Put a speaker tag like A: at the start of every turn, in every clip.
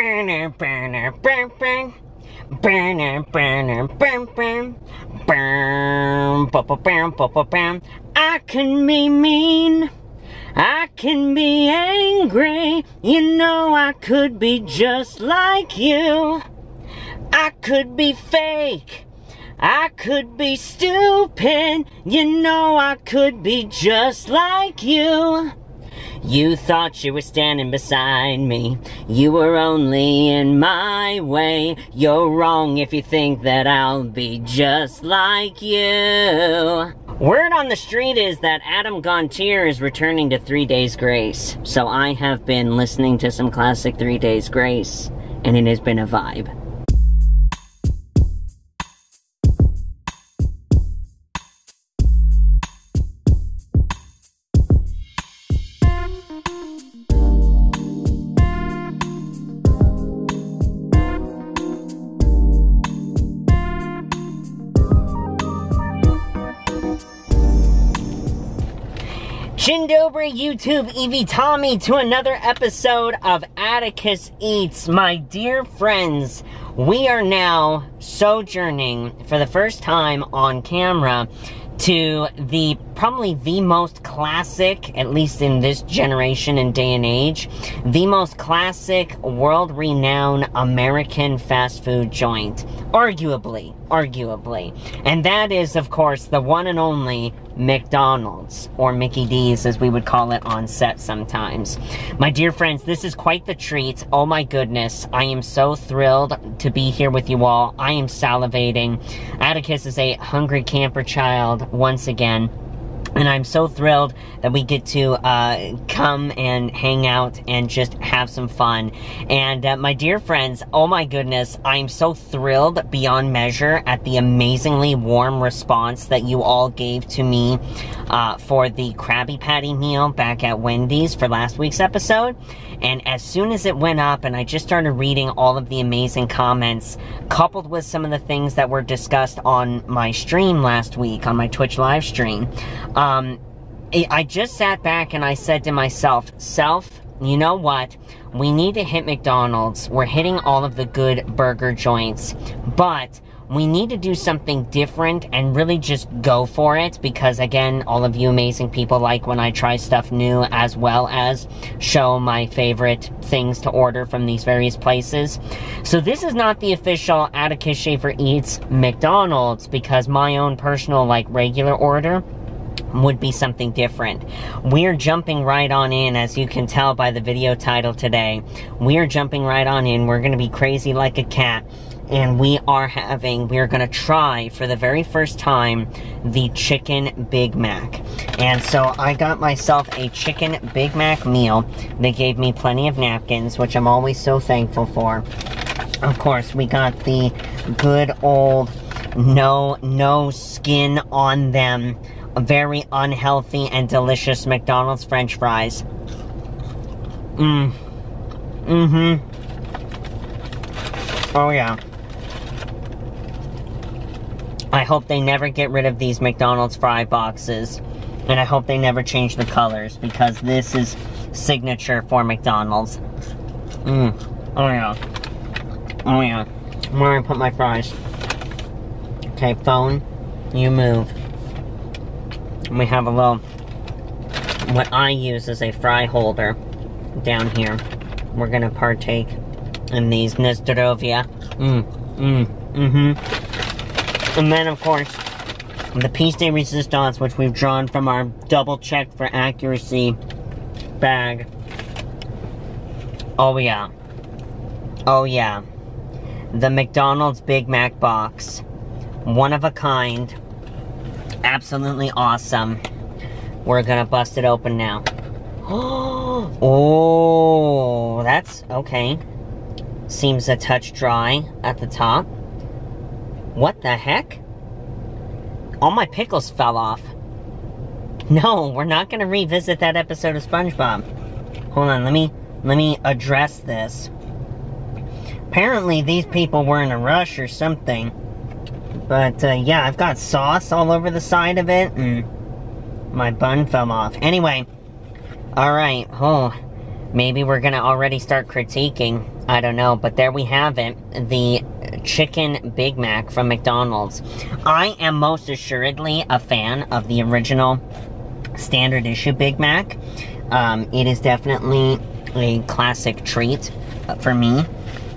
A: I can be mean, I can be angry, you know I could be just like you. I could be fake, I could be stupid, you know I could be just like you. You thought you were standing beside me, you were only in my way. You're wrong if you think that I'll be just like you. Word on the street is that Adam Gontier is returning to 3 Days Grace. So I have been listening to some classic 3 Days Grace, and it has been a vibe. Dzień dobry, YouTube, Evie Tommy, to another episode of Atticus Eats. My dear friends, we are now sojourning for the first time on camera to probably the most classic, at least in this generation and day and age, the most classic, world-renowned American fast food joint. Arguably. And that is, of course, the one and only McDonald's, or Mickey D's as we would call it on set sometimes. My dear friends, this is quite the treat. Oh my goodness, I am so thrilled to be here with you all. I am salivating. Atticus is a hungry camper child once again. And I'm so thrilled that we get to come and hang out and just have some fun. And my dear friends, oh my goodness, I'm so thrilled beyond measure at the amazingly warm response that you all gave to me for the Krabby Patty meal back at Wendy's for last week's episode. And as soon as it went up and I just started reading all of the amazing comments, coupled with some of the things that were discussed on my stream last week, on my Twitch live stream, I just sat back and I said to myself, you know what? We need to hit McDonald's. We're hitting all of the good burger joints, but we need to do something different and really just go for it, because again, all of you amazing people like when I try stuff new, as well as show my favorite things to order from these various places. So this is not the official Atticus Shaffer Eats McDonald's, because my own personal, regular order would be something different. We're jumping right on in, as you can tell by the video title today. We're jumping right on in. We're gonna be crazy like a cat. And we are gonna try for the very first time the Chicken Big Mac. And so I got myself a Chicken Big Mac meal. They gave me plenty of napkins, which I'm always so thankful for. Of course, we got the good old no skin on them, very unhealthy and delicious McDonald's French fries. Oh yeah. I hope they never get rid of these McDonald's fry boxes. And I hope they never change the colors, because this is signature for McDonald's. Oh yeah. Oh yeah. Where do I put my fries? Okay, phone, you move. We have a little, what I use as a fry holder down here. We're gonna partake in these Nestorovia. And then, of course, the piece de resistance, which we've drawn from our double check for accuracy bag. Oh yeah. Oh yeah. The McDonald's Big Mac box. One of a kind. Absolutely awesome. We're gonna bust it open now. Oh, that's okay. Seems a touch dry at the top. What the heck? All my pickles fell off. No, we're not gonna revisit that episode of SpongeBob. Hold on, let me address this. Apparently these people were in a rush or something. But, yeah, I've got sauce all over the side of it, and my bun fell off. Anyway, alright, maybe we're gonna already start critiquing. I don't know, but there we have it. The Chicken Big Mac from McDonald's. I am most assuredly a fan of the original standard issue Big Mac. It is definitely a classic treat for me.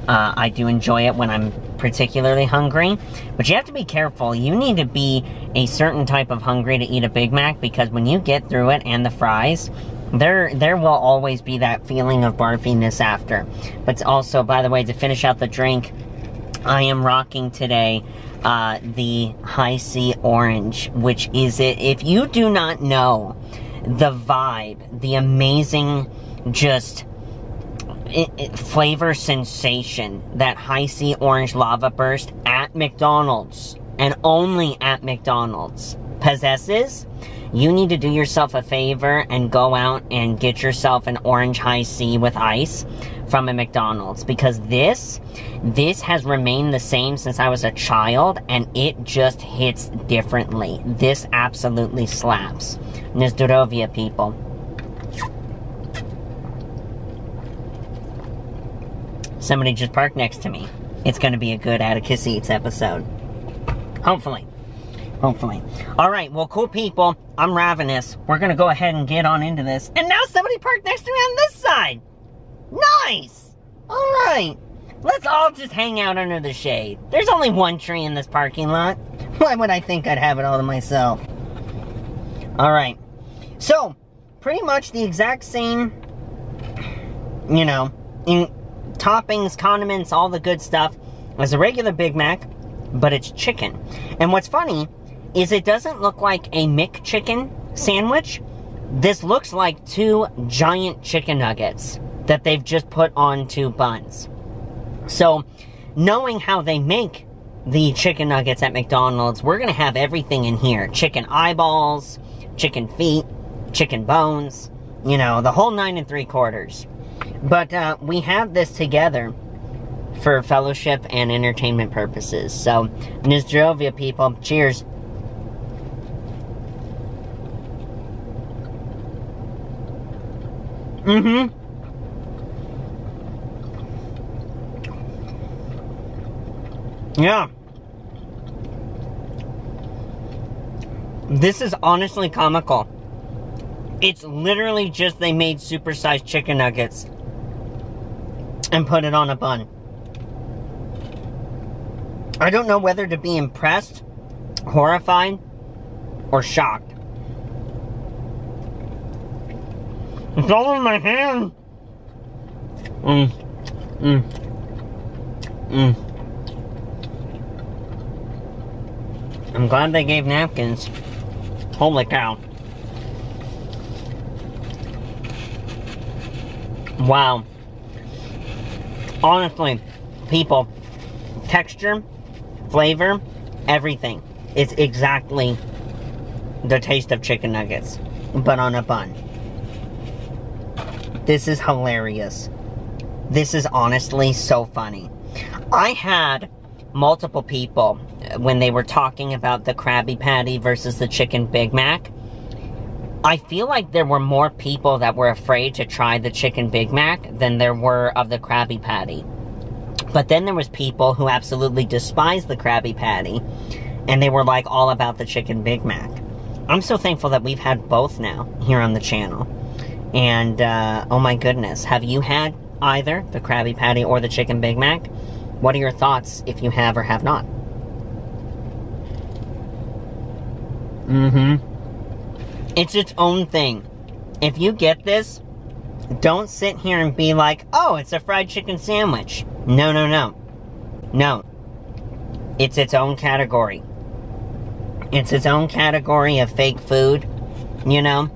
A: I do enjoy it when I'm particularly hungry, but you have to be careful. You need to be a certain type of hungry to eat a Big Mac, because when you get through it and the fries, there will always be that feeling of barfiness after. But also, by the way, to finish out the drink, I am rocking today the Hi-C Orange, which is it. If you do not know the vibe, the amazing just flavor sensation that Hi-C Orange Lava Burst at McDonald's, and only at McDonald's, possesses, you need to do yourself a favor and go out and get yourself an orange Hi-C with ice from a McDonald's, because this has remained the same since I was a child, and it just hits differently. This absolutely slaps. Nizdorovia, people. Somebody just parked next to me. It's gonna be a good Atticus Eats episode. Hopefully. Hopefully. Alright, well, cool people. I'm ravenous. We're gonna go ahead and get on into this. And now somebody parked next to me on this side! Nice! Alright. Let's all just hang out under the shade. There's only one tree in this parking lot. Why would I think I'd have it all to myself? Alright. So, pretty much the exact same, you know, in toppings, condiments, all the good stuff as a regular Big Mac, but it's chicken. And what's funny is it doesn't look like a McChicken sandwich. This looks like two giant chicken nuggets that they've just put on two buns. So, knowing how they make the chicken nuggets at McDonald's, we're gonna have everything in here. Chicken eyeballs, chicken feet, chicken bones, you know, the whole 9 3/4. But we have this together for fellowship and entertainment purposes. So, Nizdorovia, people. Cheers. Mm-hmm. Yeah. This is honestly comical. It's literally just they made supersized chicken nuggets and put it on a bun. I don't know whether to be impressed, horrified, or shocked. It's all in my hand. I'm glad they gave napkins. Holy cow. Wow. Honestly, people, texture, flavor, everything. It's exactly the taste of chicken nuggets, but on a bun. This is hilarious. This is honestly so funny. I had multiple people, when they were talking about the Krabby Patty versus the Chicken Big Mac, I feel like there were more people that were afraid to try the Chicken Big Mac than there were of the Krabby Patty. But then there was people who absolutely despised the Krabby Patty, and they were like all about the Chicken Big Mac. I'm so thankful that we've had both now here on the channel. And, oh my goodness, have you had either the Krabby Patty or the Chicken Big Mac? What are your thoughts if you have or have not? It's its own thing. If you get this, don't sit here and be like, oh, it's a fried chicken sandwich. No, no, no. No. It's its own category. It's its own category of fake food, you know,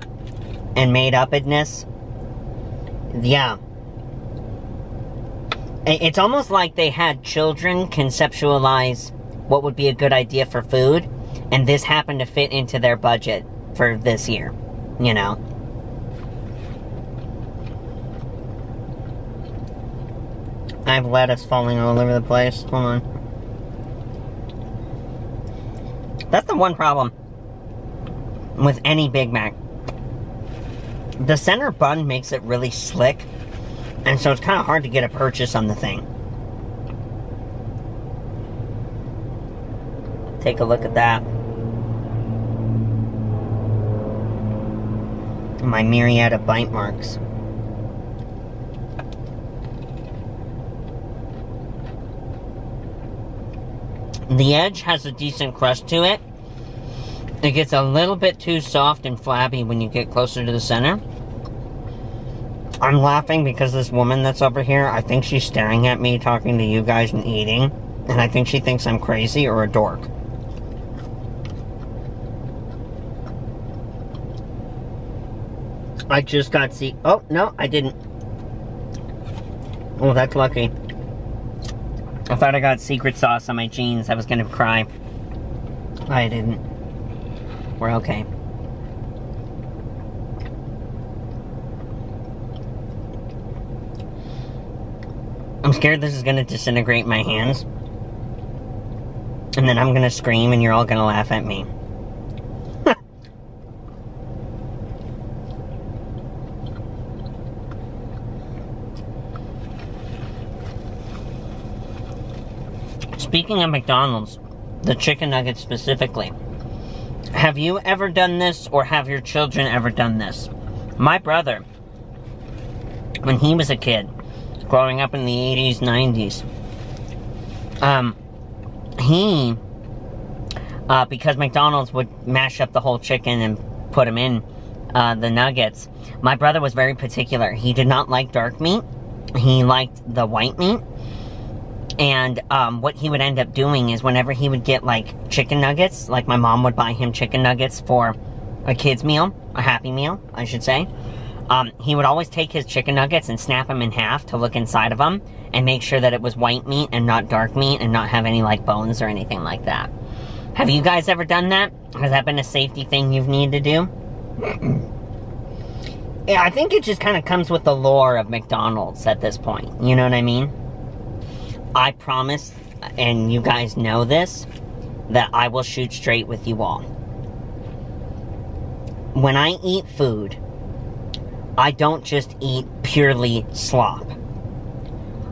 A: and made-upness. Yeah. It's almost like they had children conceptualize what would be a good idea for food, and this happened to fit into their budget for this year, you know. I have lettuce falling all over the place. Hold on. That's the one problem with any Big Mac. The center bun makes it really slick, And so it's kind of hard to get a purchase on the thing. Take a look at that. My myriad of bite marks. The edge has a decent crust to it. It gets a little bit too soft and flabby when you get closer to the center. I'm laughing because this woman that's over here, I think she's staring at me, talking to you guys and eating. And I think she thinks I'm crazy or a dork. I just got oh, no, I didn't. Oh, that's lucky. I thought I got secret sauce on my jeans. I was gonna cry. I didn't. We're okay. I'm scared this is gonna disintegrate my hands. And then I'm gonna scream and you're all gonna laugh at me. Speaking of McDonald's, the chicken nuggets specifically, have you ever done this, or have your children ever done this? My brother, when he was a kid, growing up in the 80s, 90s, because McDonald's would mash up the whole chicken and put them in the nuggets, my brother was very particular. He did not like dark meat. He liked the white meat. And what he would end up doing is whenever he would get, like, chicken nuggets, like my mom would buy him chicken nuggets for a kid's meal, a Happy Meal, I should say, he would always take his chicken nuggets and snap them in half to look inside of them and make sure that it was white meat and not dark meat and not have any, like, bones or anything like that. Have you guys ever done that? Has that been a safety thing you've needed to do? Yeah, I think it just kind of comes with the lore of McDonald's at this point. You know what I mean? I promise, and you guys know this, that I will shoot straight with you all. When I eat food, I don't just eat purely slop.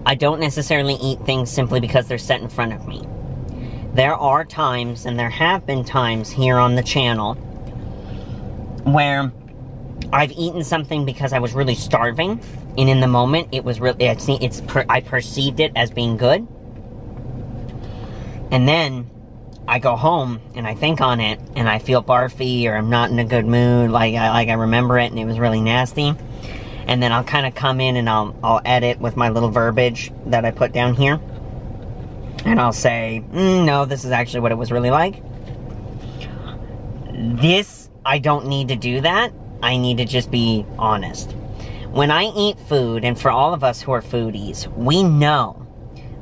A: I don't necessarily eat things simply because they're set in front of me. There are times, and there have been times here on the channel, where I've eaten something because I was really starving, and in the moment, it was really, I perceived it as being good. And then, I go home, and I think on it, and I feel barfy, or I'm not in a good mood, like I remember it, and it was really nasty. And then I'll kind of come in, and I'll edit with my little verbiage that I put down here. And I'll say, no, this is actually what it was really like. This, I don't need to do that. I need to just be honest. When I eat food, and for all of us who are foodies, we know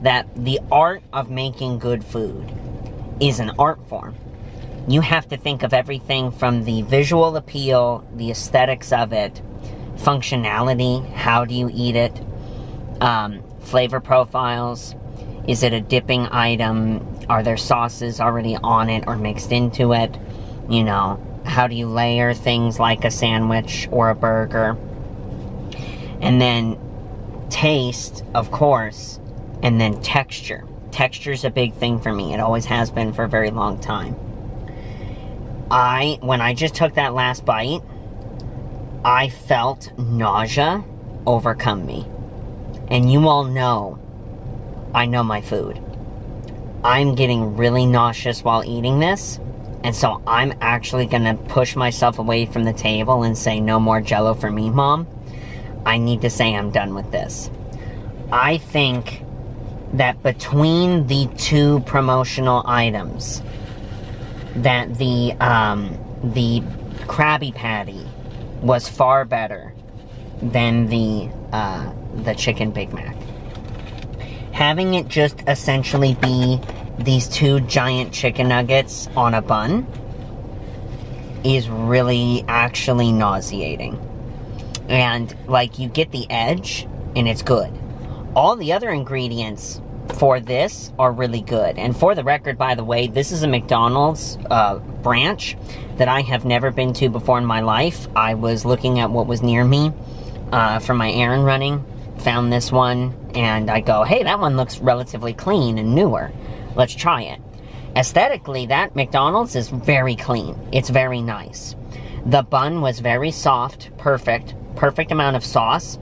A: that the art of making good food is an art form. You have to think of everything from the visual appeal, the aesthetics of it, functionality, how do you eat it, flavor profiles, is it a dipping item, are there sauces already on it or mixed into it, you know, how do you layer things like a sandwich or a burger, and then taste, of course, and then texture. Texture's a big thing for me. It always has been for a very long time. When I just took that last bite, I felt nausea overcome me. And you all know, I know my food. I'm getting really nauseous while eating this, and so I'm actually gonna push myself away from the table and say, no more Jell-O for me, Mom. I need to say I'm done with this. I think that between the two promotional items, that the Krabby Patty was far better than the Chicken Big Mac. Having it just essentially be these two giant chicken nuggets on a bun is really actually nauseating. And, like, you get the edge, and it's good. All the other ingredients for this are really good. And for the record, by the way, this is a McDonald's branch that I have never been to before in my life. I was looking at what was near me for my errand running found this one, and I go, hey, that one looks relatively clean and newer. Let's try it. Aesthetically, that McDonald's is very clean. It's very nice. The bun was very soft, perfect amount of sauce.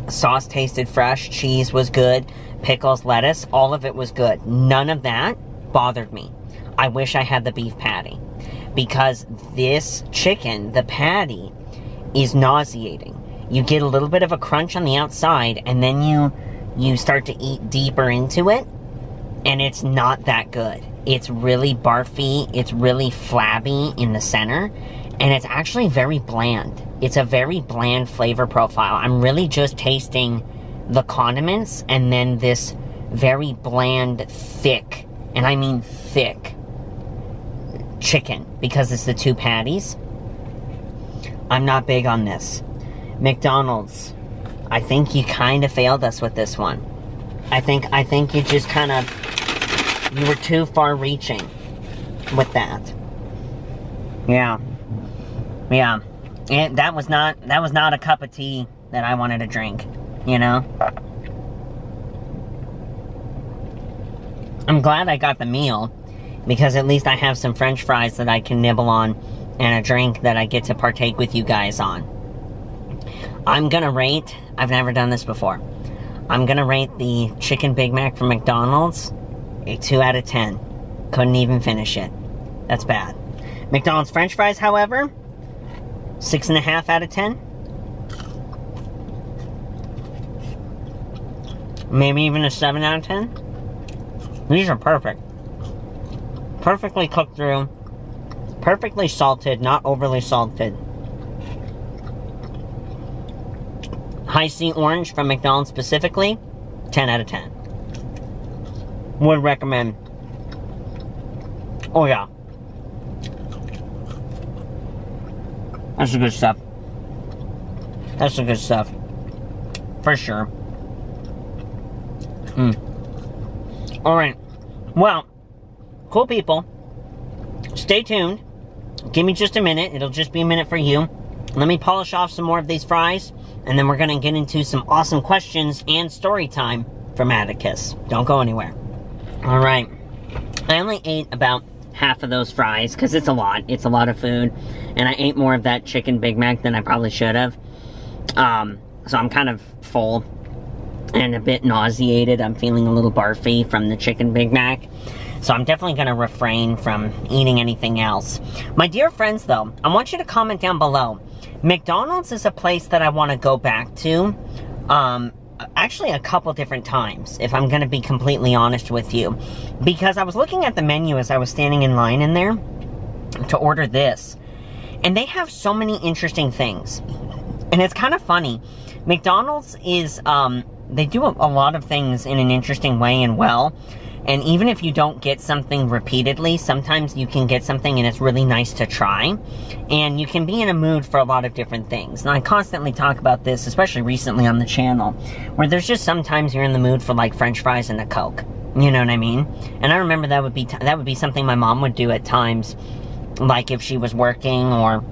A: Sauce tasted fresh, cheese was good, pickles, lettuce, all of it was good. None of that bothered me. I wish I had the beef patty, because this chicken, the patty, is nauseating. You get a little bit of a crunch on the outside, and then you start to eat deeper into it, and it's not that good. It's really barfy, it's really flabby in the center, and it's actually very bland. It's a very bland flavor profile. I'm really just tasting the condiments and then this very bland, thick, and I mean thick, chicken, because it's the two patties. I'm not big on this. McDonald's, I think you kind of failed us with this one. I think you just kind of, you were too far reaching with that. Yeah. Yeah. That was not a cup of tea that I wanted to drink, you know? I'm glad I got the meal, because at least I have some French fries that I can nibble on and a drink that I get to partake with you guys on. I'm gonna rate, I've never done this before, I'm gonna rate the Chicken Big Mac from McDonald's a 2 out of 10. Couldn't even finish it. That's bad. McDonald's French fries, however, 6.5 out of 10. Maybe even a 7 out of 10. These are perfect. Perfectly cooked through. Perfectly salted, not overly salted. High C Orange from McDonald's specifically, 10 out of 10. Would recommend. Oh yeah. That's the good stuff. That's the good stuff. For sure. Alright. Well, cool people. Stay tuned. Give me just a minute. It'll just be a minute for you. Let me polish off some more of these fries, and then we're going to get into some awesome questions and story time from Atticus. Don't go anywhere. Alright. I only ate about half of those fries, because it's a lot. It's a lot of food. And I ate more of that Chicken Big Mac than I probably should have. So I'm kind of full and a bit nauseated. I'm feeling a little barfy from the Chicken Big Mac. So I'm definitely going to refrain from eating anything else. My dear friends, though, I want you to comment down below. McDonald's is a place that I want to go back to. Actually, a couple different times, if I'm going to be completely honest with you. Because I was looking at the menu as I was standing in line in there to order this. And they have so many interesting things. And it's kind of funny. McDonald's is, they do a lot of things in an interesting way and well. And even if you don't get something repeatedly, sometimes you can get something and it's really nice to try. And you can be in a mood for a lot of different things. And I constantly talk about this, especially recently on the channel, where there's just sometimes you're in the mood for like French fries and a Coke. You know what I mean? And I remember that would be something my mom would do at times, like if she was working or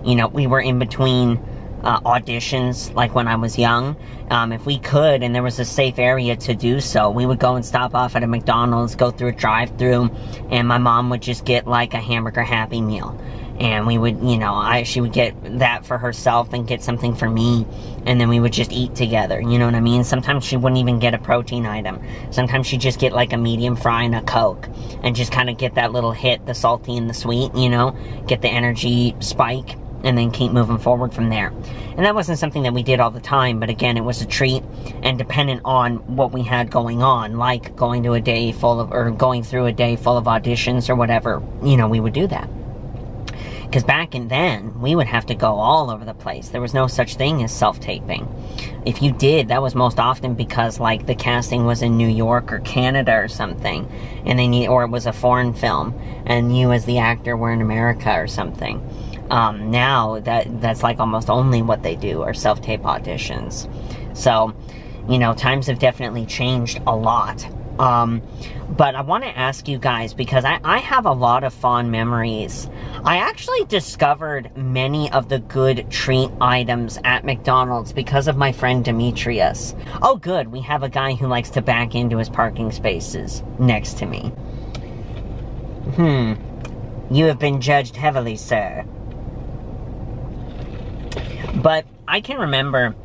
A: you know, we were in between auditions, like when I was young. If we could, and there was a safe area to do so, we would go and stop off at a McDonald's, go through a drive-thru, and my mom would just get like a hamburger Happy Meal. And we would, you know, she would get that for herself and get something for me, and then we would just eat together, you know what I mean? Sometimes she wouldn't even get a protein item. Sometimes she'd just get like a medium fry and a Coke, and just kind of get that little hit, the salty and the sweet, you know? Get the energy spike, and then keep moving forward from there. And that wasn't something that we did all the time, but again, it was a treat, and dependent on what we had going on, like going through a day full of auditions or whatever, you know, we would do that. Because back then, we would have to go all over the place. There was no such thing as self-taping. If you did, that was most often because, like, the casting was in New York or Canada or something, and or it was a foreign film, and you as the actor were in America or something. Now, that's like almost only what they do, are self-tape auditions. So, you know, times have definitely changed a lot. But I want to ask you guys, because I have a lot of fond memories. I actually discovered many of the good treat items at McDonald's because of my friend Demetrius. Oh good, we have a guy who likes to back into his parking spaces next to me. You have been judged heavily, sir. But I can remember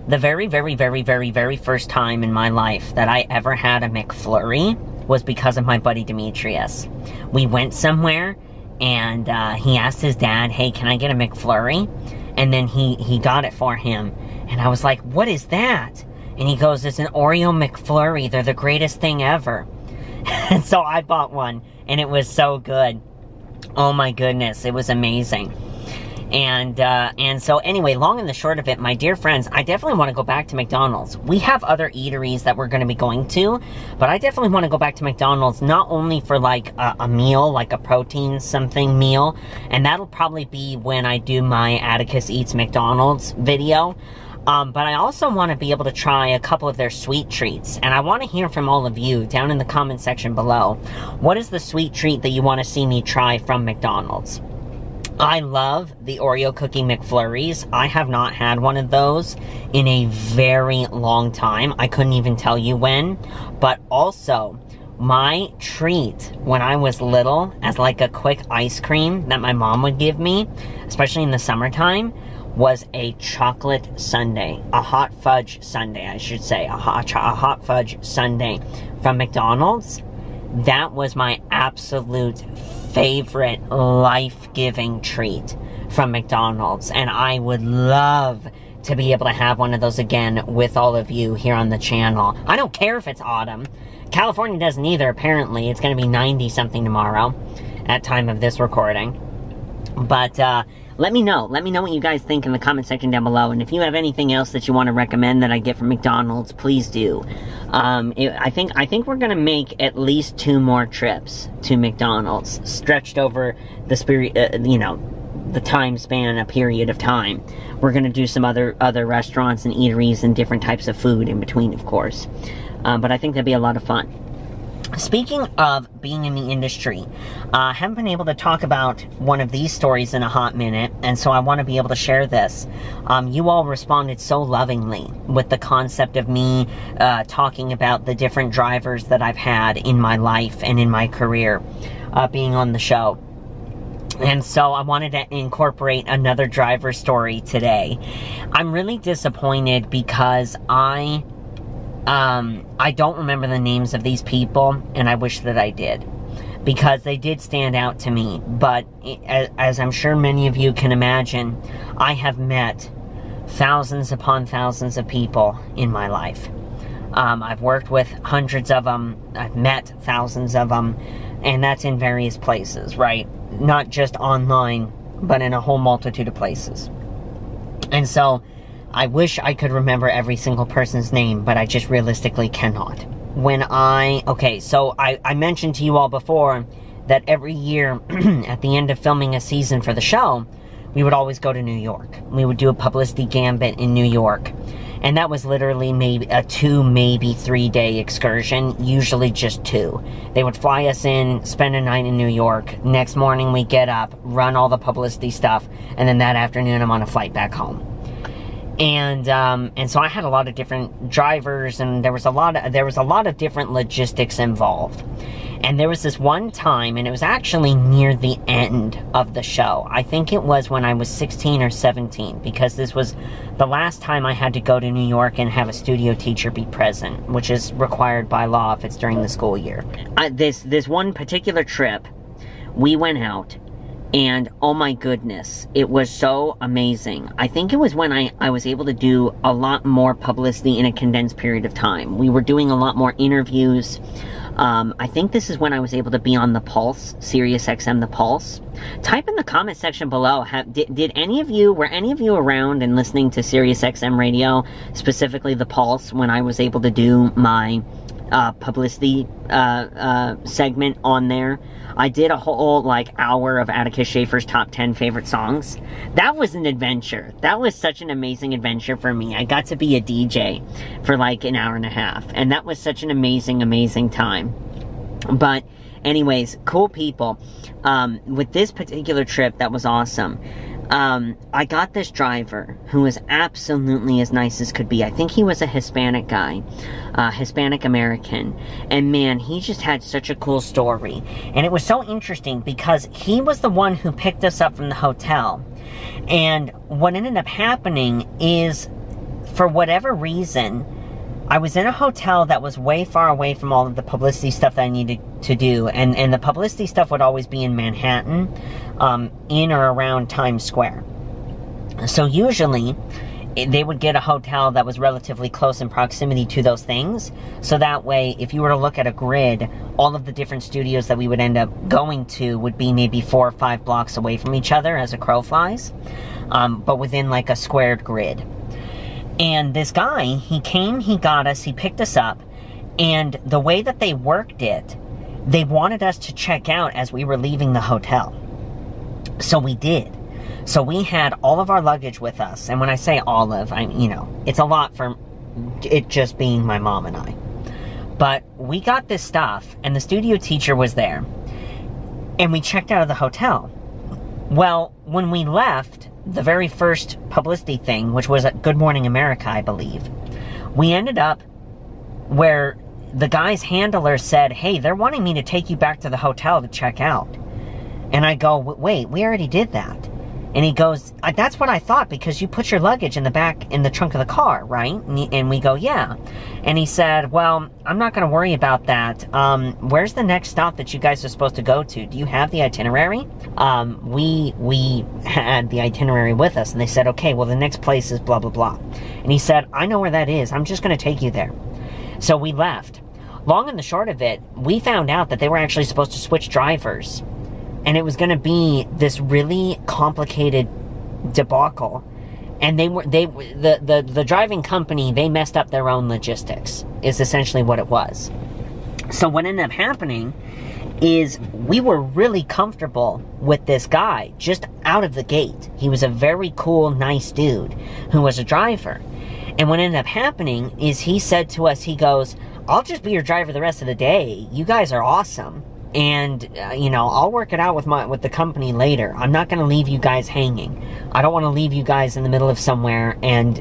A: the very first time in my life that I ever had a McFlurry was because of my buddy Demetrius. We went somewhere, and he asked his dad, hey, can I get a McFlurry? And then he got it for him. And I was like, what is that? And he goes, it's an Oreo McFlurry. They're the greatest thing ever. And so I bought one, and it was so good. Oh my goodness, it was amazing. And so anyway, long and the short of it, my dear friends, I definitely want to go back to McDonald's. We have other eateries that we're going to be going to, but I definitely want to go back to McDonald's, not only for like a meal, like a protein something meal, and that'll probably be when I do my Atticus Eats McDonald's video, but I also want to be able to try a couple of their sweet treats, and I want to hear from all of you down in the comment section below. What is the sweet treat that you want to see me try from McDonald's? I love the Oreo Cookie McFlurries. I have not had one of those in a very long time. I couldn't even tell you when. But also, my treat when I was little, as like a quick ice cream that my mom would give me, especially in the summertime, was a chocolate sundae. A hot fudge sundae, I should say. A hot fudge sundae from McDonald's. That was my absolute favorite life-giving treat from McDonald's, and I would love to be able to have one of those again with all of you here on the channel. I don't care if it's autumn. California doesn't either, apparently. It's going to be 90-something tomorrow at time of this recording. But let me know. Let me know what you guys think in the comment section down below. And if you have anything else that you want to recommend that I get from McDonald's, please do. I think we're going to make at least 2 more trips to McDonald's, stretched over the the time span, a period of time. We're going to do some other restaurants and eateries and different types of food in between, of course. But I think that'd be a lot of fun. Speaking of being in the industry, I haven't been able to talk about one of these stories in a hot minute, and so I want to be able to share this. You all responded so lovingly with the concept of me talking about the different drivers that I've had in my life and in my career being on the show. And so I wanted to incorporate another driver story today. I'm really disappointed because I don't remember the names of these people, and I wish that I did, because they did stand out to me. But as I'm sure many of you can imagine, I have met thousands upon thousands of people in my life. I've worked with hundreds of them, I've met thousands of them, and that's in various places, right? Not just online, but in a whole multitude of places. And so I wish I could remember every single person's name, but I just realistically cannot. So I mentioned to you all before that every year at the end of filming a season for the show, we would always go to New York. We would do a publicity gambit in New York. And that was literally maybe a 2, maybe 3-day excursion, usually just 2. They would fly us in, spend a night in New York. Next morning we get up, run all the publicity stuff, and then that afternoon I'm on a flight back home. And so I had a lot of different drivers, and there was a lot of different logistics involved. And there was this one time, and it was actually near the end of the show. I think it was when I was 16 or 17, because this was the last time I had to go to New York and have a studio teacher be present, which is required by law if it's during the school year. This one particular trip, we went out, and oh my goodness, it was so amazing. I think it was when I was able to do a lot more publicity in a condensed period of time. We were doing a lot more interviews. I think this is when I was able to be on The Pulse, SiriusXM The Pulse. Type in the comment section below, were any of you around and listening to SiriusXM radio, specifically The Pulse, when I was able to do my publicity segment on there. I did a whole, like, hour of Atticus Shaffer's top 10 favorite songs. That was an adventure. That was such an amazing adventure for me. I got to be a DJ for, like, an hour and a half. And that was such an amazing, amazing time. But, anyways, cool people. With this particular trip, that was awesome. I got this driver who was absolutely as nice as could be. I think he was a Hispanic guy, Hispanic American, and man, he just had such a cool story. And it was so interesting because he was the one who picked us up from the hotel. And what ended up happening is, for whatever reason, I was in a hotel that was way far away from all of the publicity stuff that I needed to do. And the publicity stuff would always be in Manhattan, in or around Times Square. So usually, they would get a hotel that was relatively close in proximity to those things. So that way, if you were to look at a grid, all of the different studios that we would end up going to would be maybe 4 or 5 blocks away from each other as a crow flies. But within like a squared grid. And this guy, he came, he got us, he picked us up, and the way that they worked it, they wanted us to check out as we were leaving the hotel. So we did. So we had all of our luggage with us, and when I say all of, it's a lot for it just being my mom and I. But we got this stuff, and the studio teacher was there, and we checked out of the hotel. Well, when we left, the very first publicity thing, which was at Good Morning America, I believe, we ended up where the guy's handler said, hey, they're wanting me to take you back to the hotel to check out. And I go, wait, we already did that. And he goes, that's what I thought, because you put your luggage in the back, in the trunk of the car, right? And we go, yeah. And he said, well, I'm not going to worry about that. Where's the next stop that you guys are supposed to go to? Do you have the itinerary? We had the itinerary with us, and they said, okay, well, the next place is blah, blah, blah. And he said, I know where that is. I'm just going to take you there. So we left. Long and the short of it, we found out that they were actually supposed to switch drivers. And it was going to be this really complicated debacle. And the driving company, they messed up their own logistics, is essentially what it was. So what ended up happening is we were really comfortable with this guy just out of the gate. He was a very cool, nice dude who was a driver. And what ended up happening is he said to us, he goes, I'll just be your driver the rest of the day. You guys are awesome. And, I'll work it out with the company later. I'm not going to leave you guys hanging. I don't want to leave you guys in the middle of somewhere and,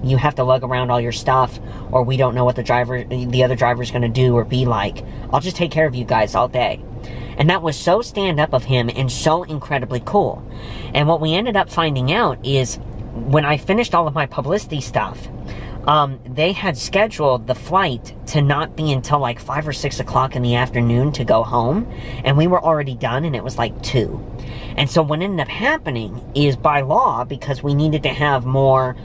A: you have to lug around all your stuff, or we don't know what the other driver's going to do or be like. I'll just take care of you guys all day. And that was so stand-up of him and so incredibly cool. And what we ended up finding out is when I finished all of my publicity stuff, they had scheduled the flight to not be until like 5 or 6 o'clock in the afternoon to go home. And we were already done, and it was like 2. And so what ended up happening is, by law, because we needed to have more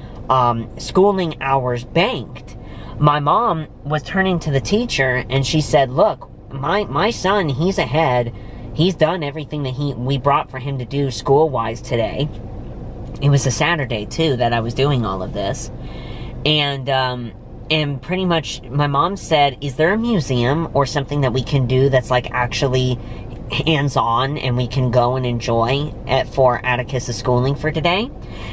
A: schooling hours banked, my mom was turning to the teacher, and she said, look, my son, he's ahead. He's done everything that we brought for him to do school-wise today. It was a Saturday, too, that I was doing all of this. And pretty much my mom said, is there a museum or something that we can do that's like actually hands-on and we can go and enjoy for Atticus' schooling for today?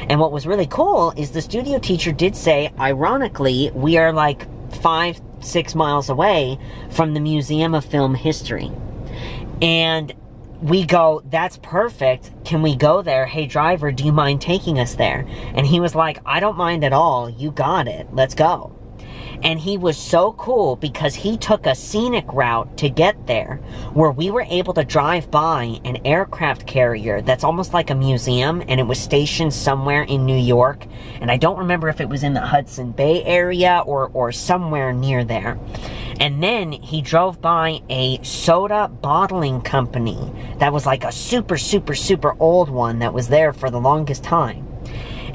A: And what was really cool is the studio teacher did say, ironically, we are like 5-6 miles away from the Museum of Film History. And we go, that's perfect. Can we go there? Hey, driver, do you mind taking us there? And he was like, I don't mind at all. You got it. Let's go. And he was so cool because he took a scenic route to get there where we were able to drive by an aircraft carrier that's almost like a museum, and it was stationed somewhere in New York. And I don't remember if it was in the Hudson Bay area or somewhere near there. And then he drove by a soda bottling company that was like a super, super, super old one that was there for the longest time.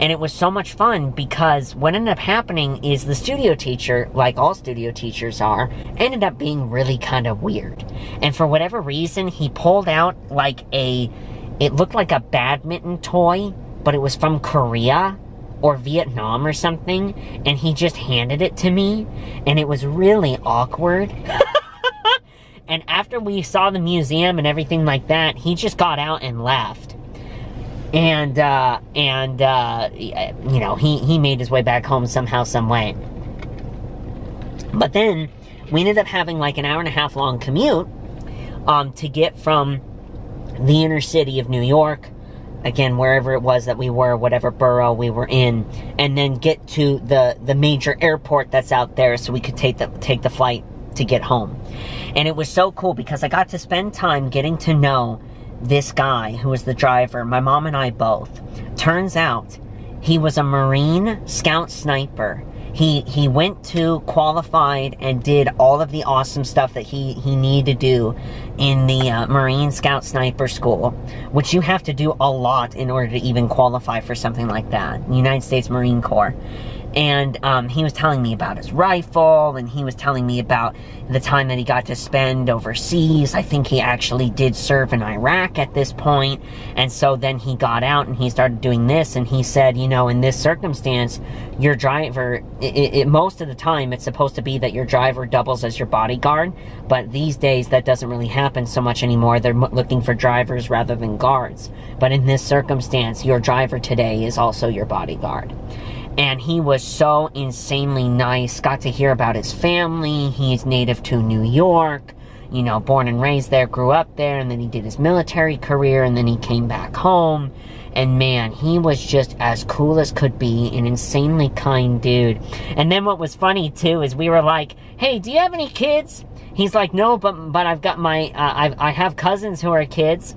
A: And it was so much fun because what ended up happening is the studio teacher, like all studio teachers are, ended up being really kind of weird. And for whatever reason, he pulled out like it looked like a badminton toy, but it was from Korea or Vietnam or something, and he just handed it to me, and it was really awkward. And after we saw the museum and everything like that, he just got out and left. And you know, he made his way back home somehow, some way. But then, we ended up having like an 1.5 hour long commute, to get from the inner city of New York, again, wherever it was that we were, whatever borough we were in, and then get to the major airport that's out there so we could take the flight to get home. And it was so cool because I got to spend time getting to know this guy who was the driver, my mom and I both. Turns out, he was a Marine Scout sniper. He went to qualified and did all of the awesome stuff that he needed to do in the Marine Scout Sniper School, which you have to do a lot in order to even qualify for something like that, the United States Marine Corps. And he was telling me about his rifle, and he was telling me about the time that he got to spend overseas. I think he actually did serve in Iraq at this point. And so then he got out and he started doing this, and he said, you know, in this circumstance, your driver, most of the time it's supposed to be that your driver doubles as your bodyguard, but these days that doesn't really happen so much anymore. They're looking for drivers rather than guards. But in this circumstance, your driver today is also your bodyguard. And he was so insanely nice. Got to hear about his family. He's native to New York. You know, born and raised there, grew up there, and then he did his military career, and then he came back home. And man, he was just as cool as could be, an insanely kind dude. And then what was funny, too, is we were like, hey, do you have any kids? He's like, no, but I've got my, I have cousins who are kids.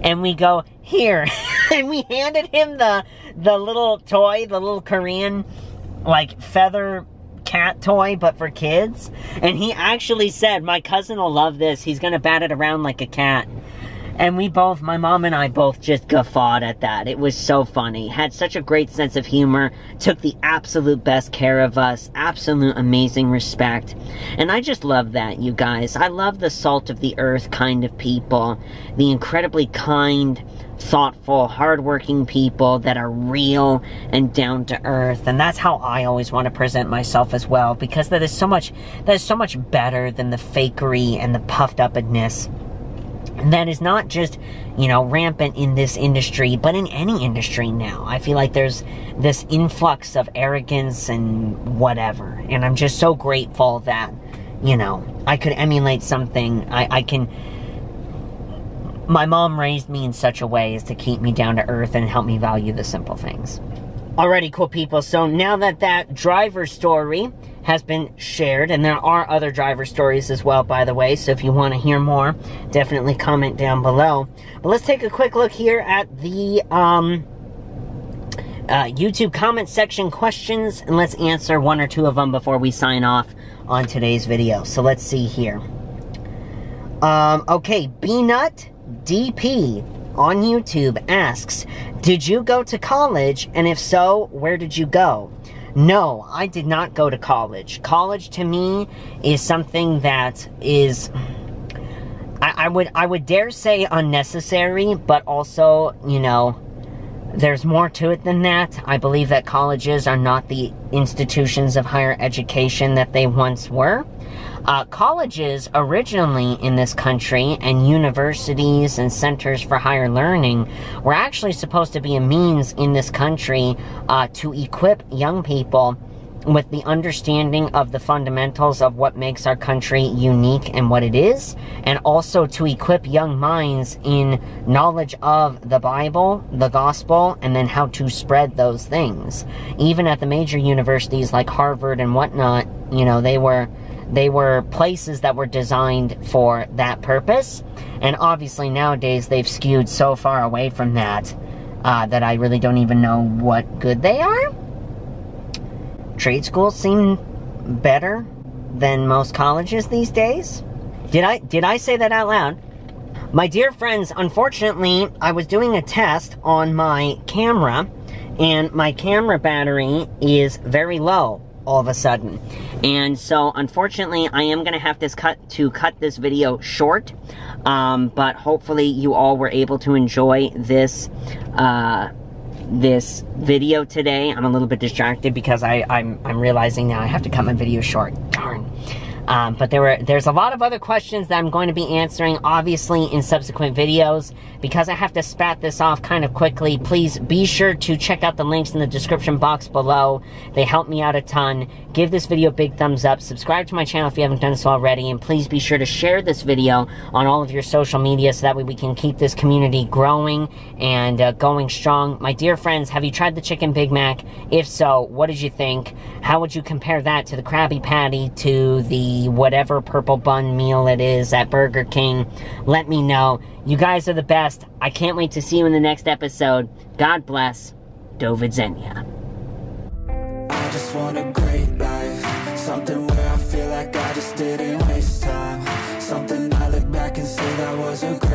A: And we go, here. And we handed him the little toy, the little Korean, like, feather cat toy, but for kids. And he actually said, my cousin will love this. He's gonna bat it around like a cat. And we both, my mom and I both just guffawed at that. It was so funny. Had such a great sense of humor. Took the absolute best care of us. Absolute amazing respect. And I just love that, you guys. I love the salt of the earth kind of people. The incredibly kind, thoughtful, hardworking people that are real and down to earth. And that's how I always want to present myself as well. Because that is so much better than the fakery and the puffed upness that is not just, you know, rampant in this industry, but in any industry now. I feel like there's this influx of arrogance and whatever. And I'm just so grateful that, you know, I could emulate something. My mom raised me in such a way as to keep me down to earth and help me value the simple things. Alrighty, cool people. So now that driver story has been shared, and there are other driver stories as well, by the way, so if you want to hear more, definitely comment down below. But let's take a quick look here at the YouTube comment section questions, and let's answer one or two of them before we sign off on today's video. So let's see here. Okay, BNut DP on YouTube asks, did you go to college, and if so, where did you go? No, I did not go to college. College to me is something that is, I would dare say unnecessary, but also, you know, there's more to it than that. I believe that colleges are not the institutions of higher education that they once were. Colleges originally in this country, and universities and centers for higher learning, were actually supposed to be a means in this country to equip young people with the understanding of the fundamentals of what makes our country unique and what it is, and also to equip young minds in knowledge of the Bible, the gospel, and then how to spread those things. Even at the major universities like Harvard and whatnot, you know, they were places that were designed for that purpose. And obviously nowadays they've skewed so far away from that that I really don't even know what good they are. Trade schools seem better than most colleges these days. Did I say that out loud? My dear friends, unfortunately, I was doing a test on my camera, and my camera battery is very low all of a sudden. And so, unfortunately, I am going to have to cut this video short. But hopefully you all were able to enjoy this this video today. I'm a little bit distracted because I'm realizing now I have to cut my video short. Darn. But there's a lot of other questions that I'm going to be answering, obviously, in subsequent videos. Because I have to spat this off kind of quickly, please be sure to check out the links in the description box below. They help me out a ton. Give this video a big thumbs up. Subscribe to my channel if you haven't done so already. And please be sure to share this video on all of your social media so that way we can keep this community growing and going strong. My dear friends, have you tried the Chicken Big Mac? If so, what did you think? How would you compare that to the Krabby Patty, to the whatever purple bun meal it is at Burger King? Let me know. You guys are the best. I can't wait to see you in the next episode. God bless. Do Widzenia.
B: I just want a great life, something where I feel like I just didn't waste time, something I look back and say that was a great